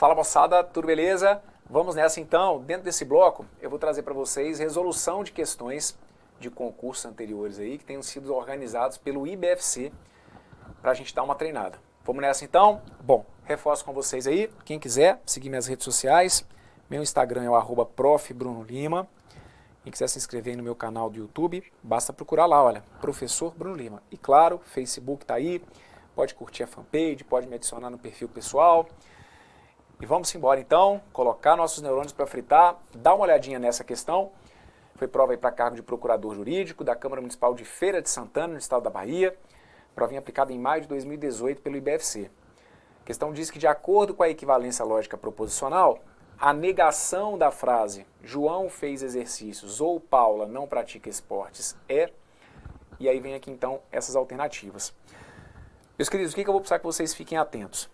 Fala moçada, tudo beleza? Vamos nessa então. Dentro desse bloco eu vou trazer para vocês resolução de questões de concursos anteriores aí que tenham sido organizados pelo IBFC para a gente dar uma treinada. Vamos nessa então? Bom, reforço com vocês aí, quem quiser seguir minhas redes sociais, meu Instagram é o @profbrunolima. Quem quiser se inscrever no meu canal do YouTube, basta procurar lá, olha, Professor Bruno Lima. E claro, Facebook tá aí, pode curtir a fanpage, pode me adicionar no perfil pessoal. E vamos embora então, colocar nossos neurônios para fritar, dar uma olhadinha nessa questão. Foi prova aí para cargo de procurador jurídico da Câmara Municipal de Feira de Santana, no estado da Bahia. Provinha aplicada em maio de 2018 pelo IBFC. A questão diz que, de acordo com a equivalência lógica proposicional, a negação da frase João fez exercícios ou Paula não pratica esportes é... E aí vem aqui então essas alternativas. Meus queridos, o que eu vou precisar que vocês fiquem atentos?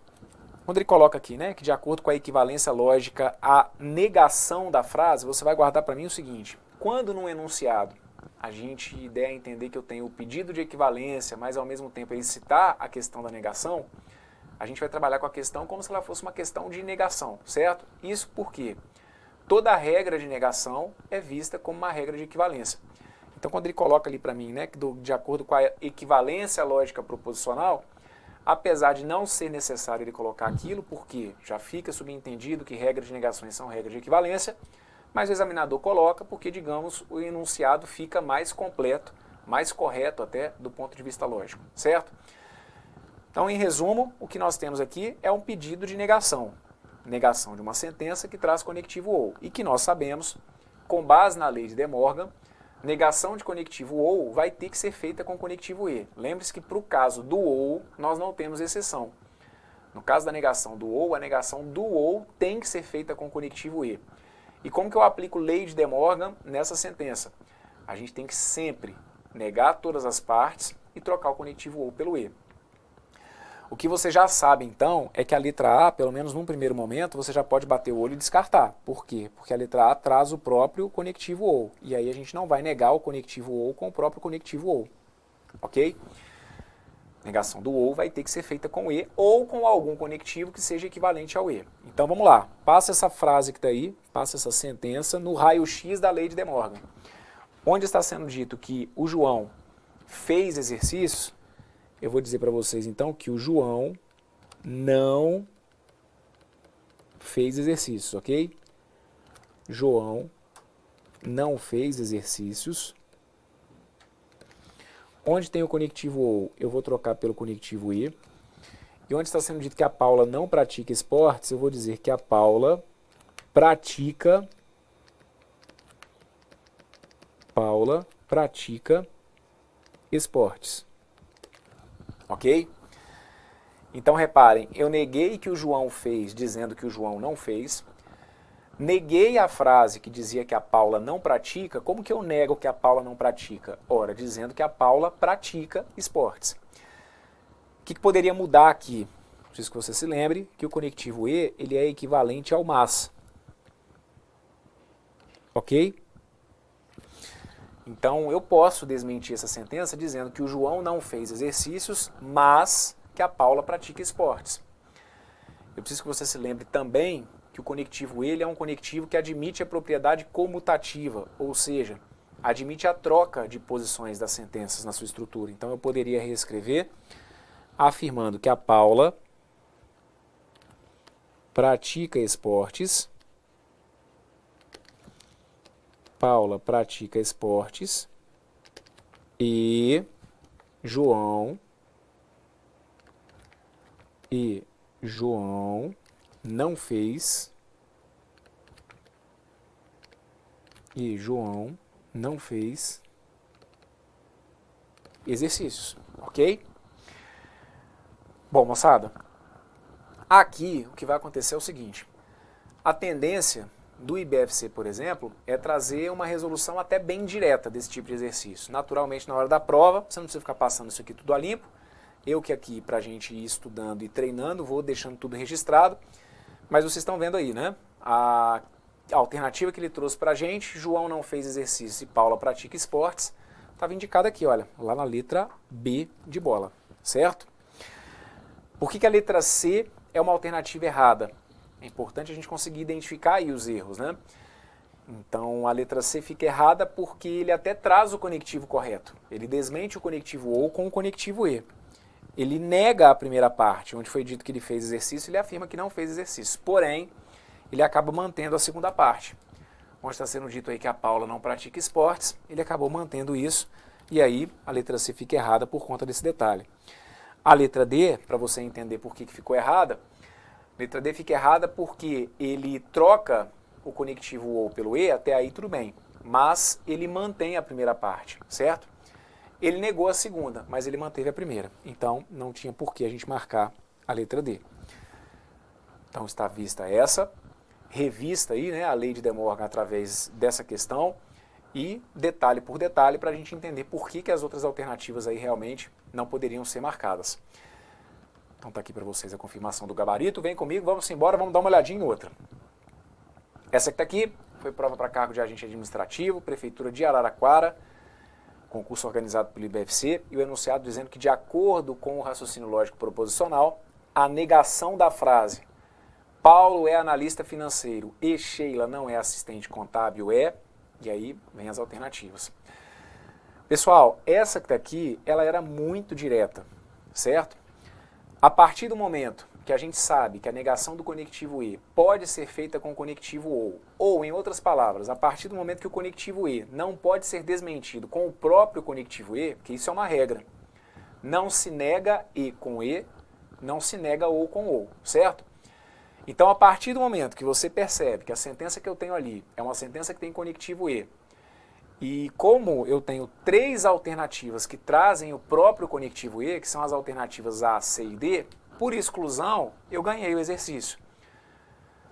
Quando ele coloca aqui, né, que de acordo com a equivalência lógica, a negação da frase, você vai guardar para mim o seguinte: quando num enunciado a gente der a entender que eu tenho o pedido de equivalência, mas ao mesmo tempo ele citar a questão da negação, a gente vai trabalhar com a questão como se ela fosse uma questão de negação, certo? Isso porque toda regra de negação é vista como uma regra de equivalência. Então quando ele coloca ali para mim, né, que de acordo com a equivalência lógica proposicional, apesar de não ser necessário ele colocar aquilo, porque já fica subentendido que regras de negações são regras de equivalência, mas o examinador coloca porque, digamos, o enunciado fica mais completo, mais correto até do ponto de vista lógico, certo? Então, em resumo, o que nós temos aqui é um pedido de negação. Negação de uma sentença que traz conectivo ou. E que nós sabemos, com base na lei de De Morgan, negação de conectivo ou vai ter que ser feita com conectivo e. Lembre-se que para o caso do ou, nós não temos exceção. No caso da negação do ou, a negação do ou tem que ser feita com conectivo e. E como que eu aplico lei de De Morgan nessa sentença? A gente tem que sempre negar todas as partes e trocar o conectivo ou pelo e. O que você já sabe, então, é que a letra A, pelo menos num primeiro momento, você já pode bater o olho e descartar. Por quê? Porque a letra A traz o próprio conectivo ou. E aí a gente não vai negar o conectivo ou com o próprio conectivo ou. Ok? Negação do ou vai ter que ser feita com e ou com algum conectivo que seja equivalente ao e. Então vamos lá. Passa essa frase que está aí, passa essa sentença no raio-x da lei de De Morgan. Onde está sendo dito que o João fez exercícios, eu vou dizer para vocês então que o João não fez exercícios, ok? João não fez exercícios. Onde tem o conectivo ou, eu vou trocar pelo conectivo e. E onde está sendo dito que a Paula não pratica esportes, eu vou dizer que a Paula pratica esportes. Ok? Então reparem, eu neguei que o João fez dizendo que o João não fez. Neguei a frase que dizia que a Paula não pratica. Como que eu nego que a Paula não pratica? Ora, dizendo que a Paula pratica esportes. O que poderia mudar aqui? Preciso que você se lembre que o conectivo e ele é equivalente ao mas. Ok? Então eu posso desmentir essa sentença dizendo que o João não fez exercícios, mas que a Paula pratica esportes. Eu preciso que você se lembre também que o conectivo ele é um conectivo que admite a propriedade comutativa, ou seja, admite a troca de posições das sentenças na sua estrutura. Então eu poderia reescrever afirmando que a Paula pratica esportes. Paula pratica esportes e João não fez exercícios, ok? Bom, moçada, aqui o que vai acontecer é o seguinte: a tendência do IBFC, por exemplo, é trazer uma resolução até bem direta desse tipo de exercício. Naturalmente, na hora da prova, você não precisa ficar passando isso aqui tudo a limpo. Eu que aqui, para a gente ir estudando e treinando, vou deixando tudo registrado. Mas vocês estão vendo aí, né? A alternativa que ele trouxe para a gente, João não fez exercício e Paula pratica esportes, estava indicado aqui, olha, lá na letra B de bola, certo? Por que a letra C é uma alternativa errada? É importante a gente conseguir identificar aí os erros, né? Então a letra C fica errada porque ele até traz o conectivo correto. Ele desmente o conectivo OU com o conectivo E. Ele nega a primeira parte, onde foi dito que ele fez exercício, ele afirma que não fez exercício. Porém, ele acaba mantendo a segunda parte. Onde está sendo dito aí que a Paula não pratica esportes, ele acabou mantendo isso, e aí a letra C fica errada por conta desse detalhe. A letra D, para você entender por que ficou errada, a letra D fica errada porque ele troca o conectivo OU pelo E, até aí tudo bem, mas ele mantém a primeira parte, certo? Ele negou a segunda, mas ele manteve a primeira. Então, não tinha por que a gente marcar a letra D. Então, está vista essa, revista aí, né, a lei de De Morgan através dessa questão e detalhe por detalhe para a gente entender por que as outras alternativas aí realmente não poderiam ser marcadas. Então, está aqui para vocês a confirmação do gabarito. Vem comigo, vamos embora, vamos dar uma olhadinha em outra. Essa que está aqui foi prova para cargo de agente administrativo, Prefeitura de Araraquara, concurso organizado pelo IBFC, e o enunciado dizendo que, de acordo com o raciocínio lógico proposicional, a negação da frase Paulo é analista financeiro e Sheila não é assistente contábil e aí vem as alternativas. Pessoal, essa que está aqui, ela era muito direta, certo? A partir do momento que a gente sabe que a negação do conectivo E pode ser feita com o conectivo ou, em outras palavras, a partir do momento que o conectivo E não pode ser desmentido com o próprio conectivo E, que isso é uma regra, não se nega E com E, não se nega OU com OU, certo? Então, a partir do momento que você percebe que a sentença que eu tenho ali é uma sentença que tem conectivo E, e como eu tenho 3 alternativas que trazem o próprio conectivo E, que são as alternativas A, C e D, por exclusão, eu ganhei o exercício.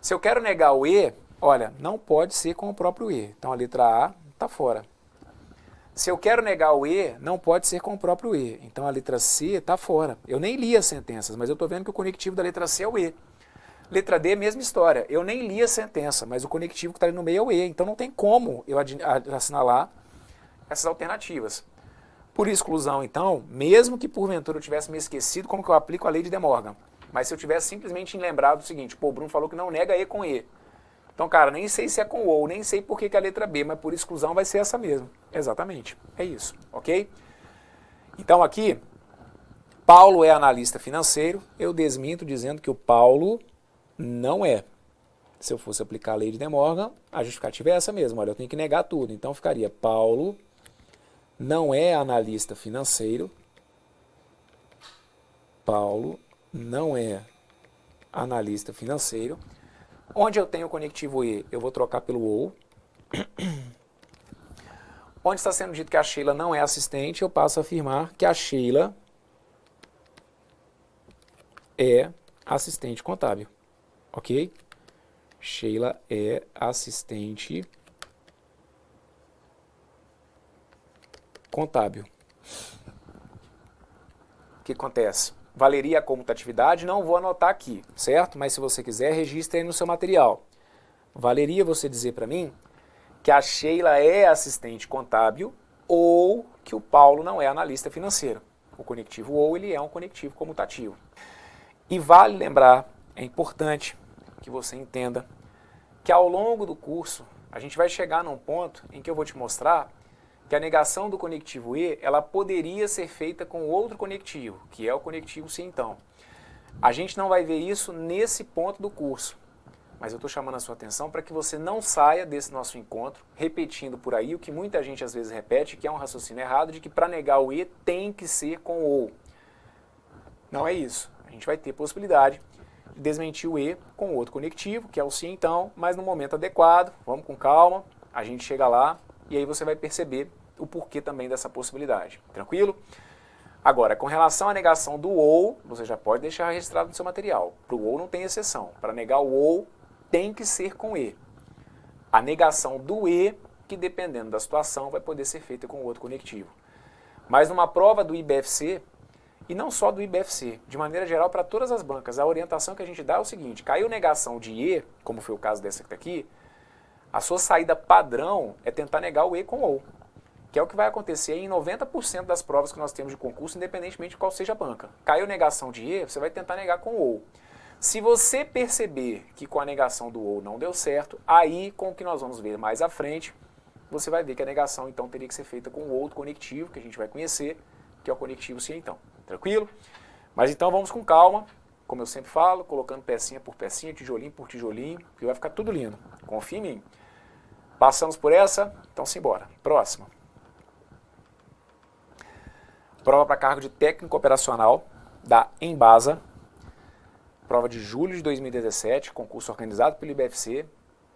Se eu quero negar o E, olha, não pode ser com o próprio E. Então a letra A está fora. Se eu quero negar o E, não pode ser com o próprio E. Então a letra C está fora. Eu nem li as sentenças, mas eu estou vendo que o conectivo da letra C é o E. Letra D, mesma história. Eu nem li a sentença, mas o conectivo que está ali no meio é o E. Então não tem como eu assinalar essas alternativas. Por exclusão, então, mesmo que porventura eu tivesse me esquecido, como que eu aplico a lei de De Morgan? Mas se eu tivesse simplesmente lembrado o seguinte, pô, o Bruno falou que não nega E com E. Então, cara, nem sei se é com O, nem sei por que é a letra B, mas por exclusão vai ser essa mesmo. Exatamente, é isso, ok? Então aqui, Paulo é analista financeiro, eu desminto dizendo que o Paulo não é. Se eu fosse aplicar a lei de De Morgan, a justificativa é essa mesmo, olha, eu tenho que negar tudo. Então ficaria Paulo não é analista financeiro. Paulo não é analista financeiro. Onde eu tenho o conectivo E, eu vou trocar pelo OU. Onde está sendo dito que a Sheila não é assistente, eu passo a afirmar que a Sheila é assistente contábil. Ok? Sheila é assistente contábil. O que acontece? Valeria a comutatividade, não vou anotar aqui, certo? Mas se você quiser, registre aí no seu material. Valeria você dizer para mim que a Sheila é assistente contábil ou que o Paulo não é analista financeiro. O conectivo ou ele é um conectivo comutativo. E vale lembrar, é importante que você entenda que ao longo do curso a gente vai chegar num ponto em que eu vou te mostrar que a negação do conectivo E, ela poderia ser feita com outro conectivo, que é o conectivo C então. A gente não vai ver isso nesse ponto do curso, mas eu estou chamando a sua atenção para que você não saia desse nosso encontro repetindo por aí o que muita gente às vezes repete, que é um raciocínio errado, de que para negar o E tem que ser com o OU. Não é isso. A gente vai ter possibilidade de desmentir o E com outro conectivo, que é o C então, mas no momento adequado, vamos com calma, a gente chega lá e aí você vai perceber o porquê também dessa possibilidade. Tranquilo? Agora, com relação à negação do OU, você já pode deixar registrado no seu material. Para o OU não tem exceção. Para negar o OU, tem que ser com E. A negação do E, que dependendo da situação, vai poder ser feita com outro conectivo. Mas numa prova do IBFC, e não só do IBFC, de maneira geral para todas as bancas, a orientação que a gente dá é o seguinte: caiu negação de E, como foi o caso dessa que está aqui, a sua saída padrão é tentar negar o E com OU, que é o que vai acontecer em 90% das provas que nós temos de concurso, independentemente de qual seja a banca. Caiu negação de E, você vai tentar negar com OU. Se você perceber que com a negação do ou não deu certo, aí com o que nós vamos ver mais à frente, você vai ver que a negação então teria que ser feita com outro conectivo, que a gente vai conhecer, que é o conectivo se então. Tranquilo? Mas então vamos com calma, como eu sempre falo, colocando pecinha por pecinha, tijolinho por tijolinho, que vai ficar tudo lindo. Confia em mim. Passamos por essa, então simbora. Próxima. Prova para cargo de técnico operacional da Embasa. Prova de julho de 2017, concurso organizado pelo IBFC.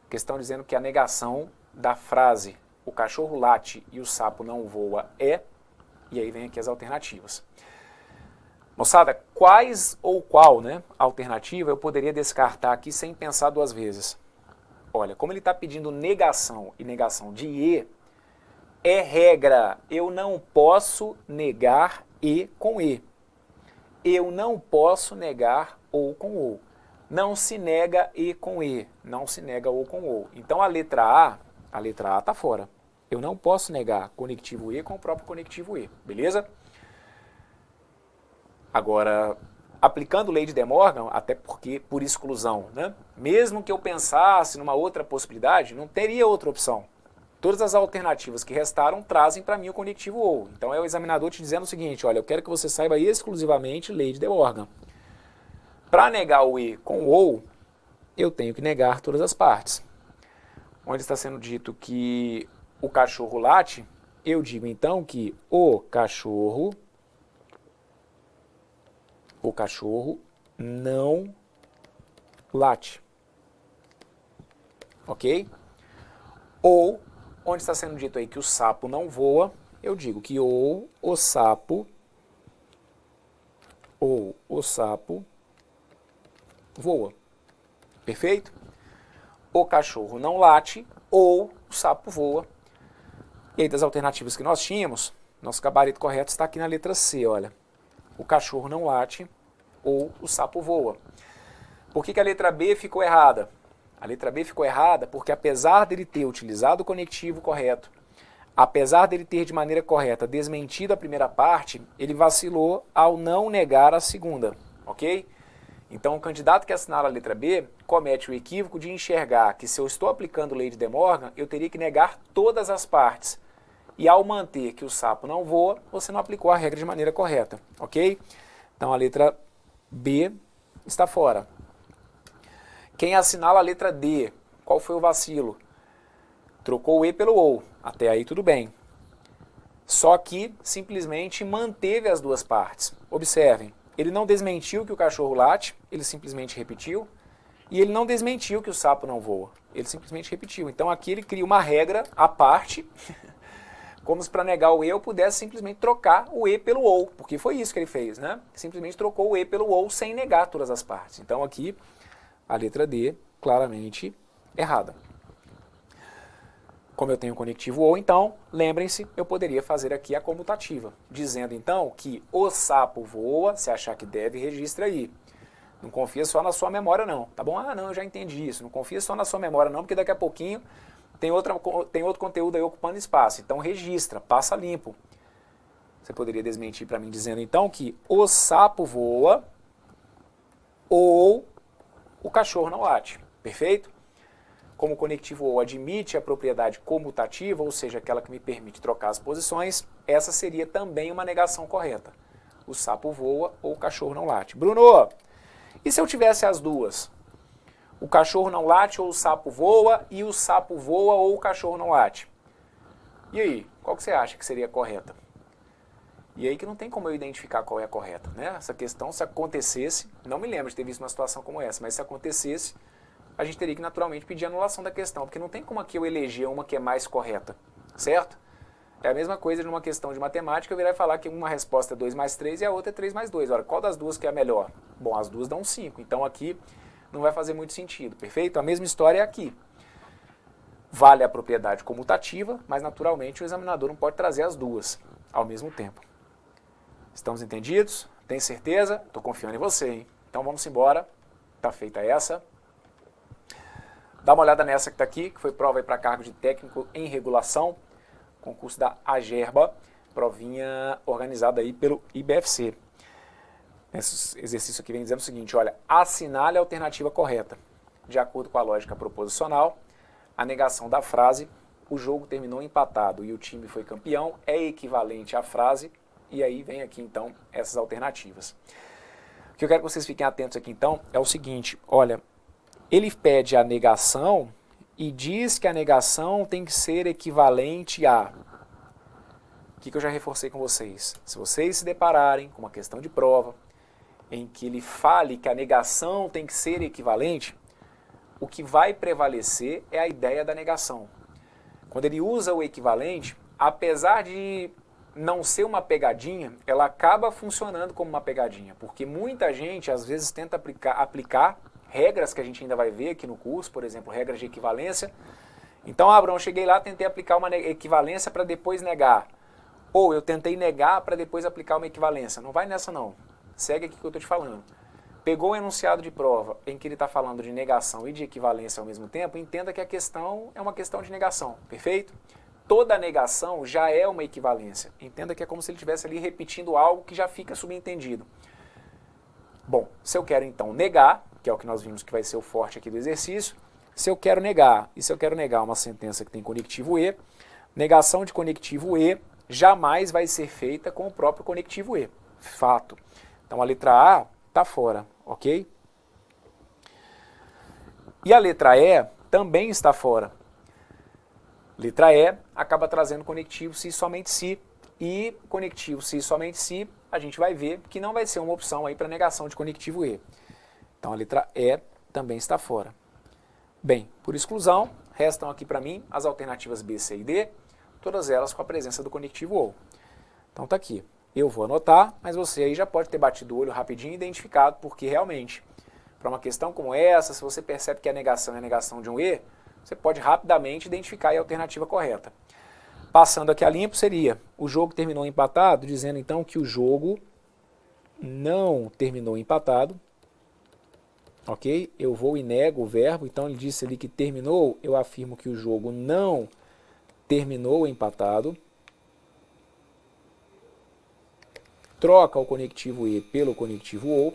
Questão dizendo que a negação da frase o cachorro late e o sapo não voa é, e aí vem aqui as alternativas. Moçada, quais ou qual, né, alternativa eu poderia descartar aqui sem pensar duas vezes? Olha, como ele está pedindo negação e negação de e, é regra, eu não posso negar e com e. Eu não posso negar ou com ou. Não se nega e com e, não se nega ou com ou. Então a letra A está fora. Eu não posso negar conectivo e com o próprio conectivo e, beleza? Agora, aplicando lei de De Morgan, até porque por exclusão, né? Mesmo que eu pensasse numa outra possibilidade, não teria outra opção. Todas as alternativas que restaram trazem para mim o conectivo ou. Então é o examinador te dizendo o seguinte, olha, eu quero que você saiba exclusivamente lei de De Morgan. Para negar o e com o ou, eu tenho que negar todas as partes. Onde está sendo dito que o cachorro late, eu digo então que o cachorro não late. Ok? Ou, onde está sendo dito aí que o sapo não voa, eu digo que ou o sapo voa. Perfeito? O cachorro não late ou o sapo voa. E aí das alternativas que nós tínhamos, nosso gabarito correto está aqui na letra C, olha. O cachorro não late ou o sapo voa. Por que a letra B ficou errada? A letra B ficou errada porque apesar dele ter utilizado o conectivo correto, apesar dele ter de maneira correta desmentido a primeira parte, ele vacilou ao não negar a segunda, ok? Então o candidato que assinala a letra B comete o equívoco de enxergar que se eu estou aplicando lei de De Morgan, eu teria que negar todas as partes. E ao manter que o sapo não voa, você não aplicou a regra de maneira correta, ok? Então a letra B está fora. Quem assinala a letra D, qual foi o vacilo? Trocou o E pelo OU, até aí tudo bem. Só que simplesmente manteve as duas partes. Observem, ele não desmentiu que o cachorro late, ele simplesmente repetiu, e ele não desmentiu que o sapo não voa, ele simplesmente repetiu. Então aqui ele cria uma regra à parte, como se para negar o E eu pudesse simplesmente trocar o E pelo OU, porque foi isso que ele fez, né? Simplesmente trocou o E pelo OU sem negar todas as partes. Então aqui a letra D claramente errada. Como eu tenho conectivo ou, então, lembrem-se, eu poderia fazer aqui a comutativa, dizendo então que o sapo voa, se achar que deve, registra aí. Não confia só na sua memória não, tá bom? Ah, não, eu já entendi isso. Não confia só na sua memória não, porque daqui a pouquinho tem outro conteúdo aí ocupando espaço. Então registra, passa limpo. Você poderia desmentir para mim dizendo então que o sapo voa ou o cachorro não late. Perfeito? Como o conectivo ou admite a propriedade comutativa, ou seja, aquela que me permite trocar as posições, essa seria também uma negação correta. O sapo voa ou o cachorro não late. Bruno, e se eu tivesse as duas? O cachorro não late ou o sapo voa, e o sapo voa ou o cachorro não late? E aí, qual que você acha que seria a correta? E aí que não tem como eu identificar qual é a correta, né? Essa questão, se acontecesse, não me lembro de ter visto uma situação como essa, mas se acontecesse, a gente teria que naturalmente pedir anulação da questão, porque não tem como aqui eu eleger uma que é mais correta, certo? É a mesma coisa numa questão de matemática, eu virar e falar que uma resposta é 2 mais 3 e a outra é 3 mais 2. Ora, qual das duas que é a melhor? Bom, as duas dão 5, então aqui não vai fazer muito sentido, perfeito? A mesma história é aqui. Vale a propriedade comutativa, mas naturalmente o examinador não pode trazer as duas ao mesmo tempo. Estamos entendidos? Tem certeza? Estou confiando em você, hein? Então vamos embora. Tá feita essa. Dá uma olhada nessa que está aqui, que foi prova para cargo de técnico em regulação, concurso da AGERBA, provinha organizada aí pelo IBFC. Esse exercício aqui vem dizendo o seguinte, olha, assinale a alternativa correta. De acordo com a lógica proposicional, a negação da frase, o jogo terminou empatado e o time foi campeão, é equivalente à frase, e aí vem aqui então essas alternativas. O que eu quero que vocês fiquem atentos aqui então é o seguinte, olha, ele pede a negação e diz que a negação tem que ser equivalente a... O que eu já reforcei com vocês? Se vocês se depararem com uma questão de prova em que ele fale que a negação tem que ser equivalente, o que vai prevalecer é a ideia da negação. Quando ele usa o equivalente, apesar de não ser uma pegadinha, ela acaba funcionando como uma pegadinha, porque muita gente às vezes tenta aplicar regras que a gente ainda vai ver aqui no curso, por exemplo, regras de equivalência. Então, Abraão, cheguei lá, tentei aplicar uma equivalência para depois negar. Ou eu tentei negar para depois aplicar uma equivalência. Não vai nessa não. Segue aqui o que eu estou te falando. Pegou o enunciado de prova em que ele está falando de negação e de equivalência ao mesmo tempo, entenda que a questão é uma questão de negação, perfeito? Toda negação já é uma equivalência. Entenda que é como se ele estivesse ali repetindo algo que já fica subentendido. Bom, se eu quero então negar, que é o que nós vimos que vai ser o forte aqui do exercício, se eu quero negar, e se eu quero negar uma sentença que tem conectivo E, negação de conectivo E jamais vai ser feita com o próprio conectivo E. Fato. Então a letra A está fora, ok? E a letra E também está fora. Letra E acaba trazendo conectivo se e somente se, e conectivo se e somente se, a gente vai ver que não vai ser uma opção aí para negação de conectivo E. Então a letra E também está fora. Bem, por exclusão, restam aqui para mim as alternativas B, C e D, todas elas com a presença do conectivo OU. Então tá aqui. Eu vou anotar, mas você aí já pode ter batido o olho rapidinho e identificado, porque realmente, para uma questão como essa, se você percebe que a negação é a negação de um E, você pode rapidamente identificar a alternativa correta. Passando aqui a limpo seria, o jogo terminou empatado, dizendo então que o jogo não terminou empatado. Ok? Eu vou e nego o verbo, então ele disse ali que terminou, eu afirmo que o jogo não terminou empatado. Troca o conectivo E pelo conectivo OU.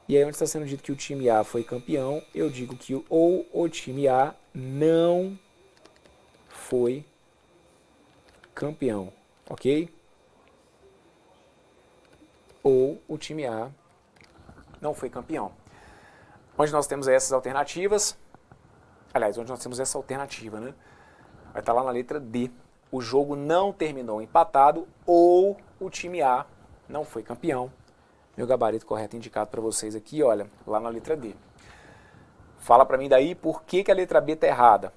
E aí onde está sendo dito que o time A foi campeão, eu digo que o time A não foi campeão, ok? Ou o time A não foi campeão. Onde nós temos essas alternativas, aliás, onde nós temos essa alternativa, né? Vai estar lá na letra D. O jogo não terminou empatado ou o time A não foi campeão. Meu gabarito correto indicado para vocês aqui, olha, lá na letra D. Fala para mim daí por que a letra B está errada.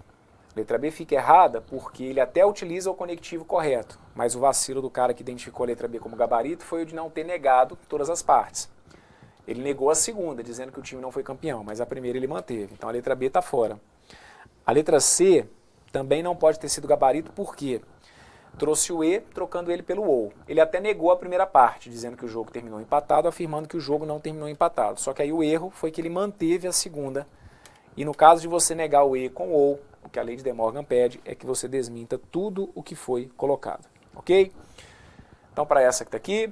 A letra B fica errada porque ele até utiliza o conectivo correto, mas o vacilo do cara que identificou a letra B como gabarito foi o de não ter negado todas as partes. Ele negou a segunda, dizendo que o time não foi campeão, mas a primeira ele manteve. Então a letra B está fora. A letra C também não pode ter sido gabarito, por quê? Trouxe o E, trocando ele pelo OU. Ele até negou a primeira parte, dizendo que o jogo terminou empatado, afirmando que o jogo não terminou empatado. Só que aí o erro foi que ele manteve a segunda. E no caso de você negar o E com OU, o que a lei de De Morgan pede é que você desminta tudo o que foi colocado. Ok? Então, para essa que está aqui,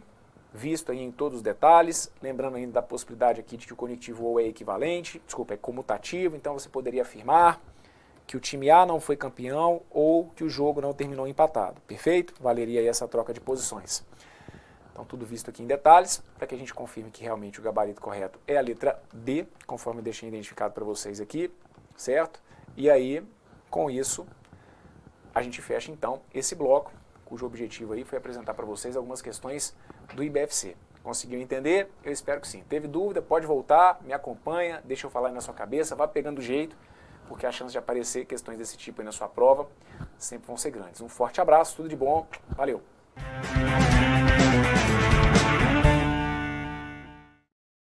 visto aí em todos os detalhes, lembrando ainda da possibilidade aqui de que o conectivo OU é equivalente, desculpa, é comutativo, então você poderia afirmar que o time A não foi campeão ou que o jogo não terminou empatado. Perfeito? Valeria aí essa troca de posições. Então, tudo visto aqui em detalhes, para que a gente confirme que realmente o gabarito correto é a letra D, conforme eu deixei identificado para vocês aqui, certo? E aí, com isso, a gente fecha então esse bloco, cujo objetivo aí foi apresentar para vocês algumas questões do IBFC. Conseguiu entender? Eu espero que sim. Teve dúvida? Pode voltar, me acompanha, deixa eu falar aí na sua cabeça, vá pegando jeito, porque a chance de aparecer questões desse tipo aí na sua prova sempre vão ser grandes. Um forte abraço, tudo de bom, valeu!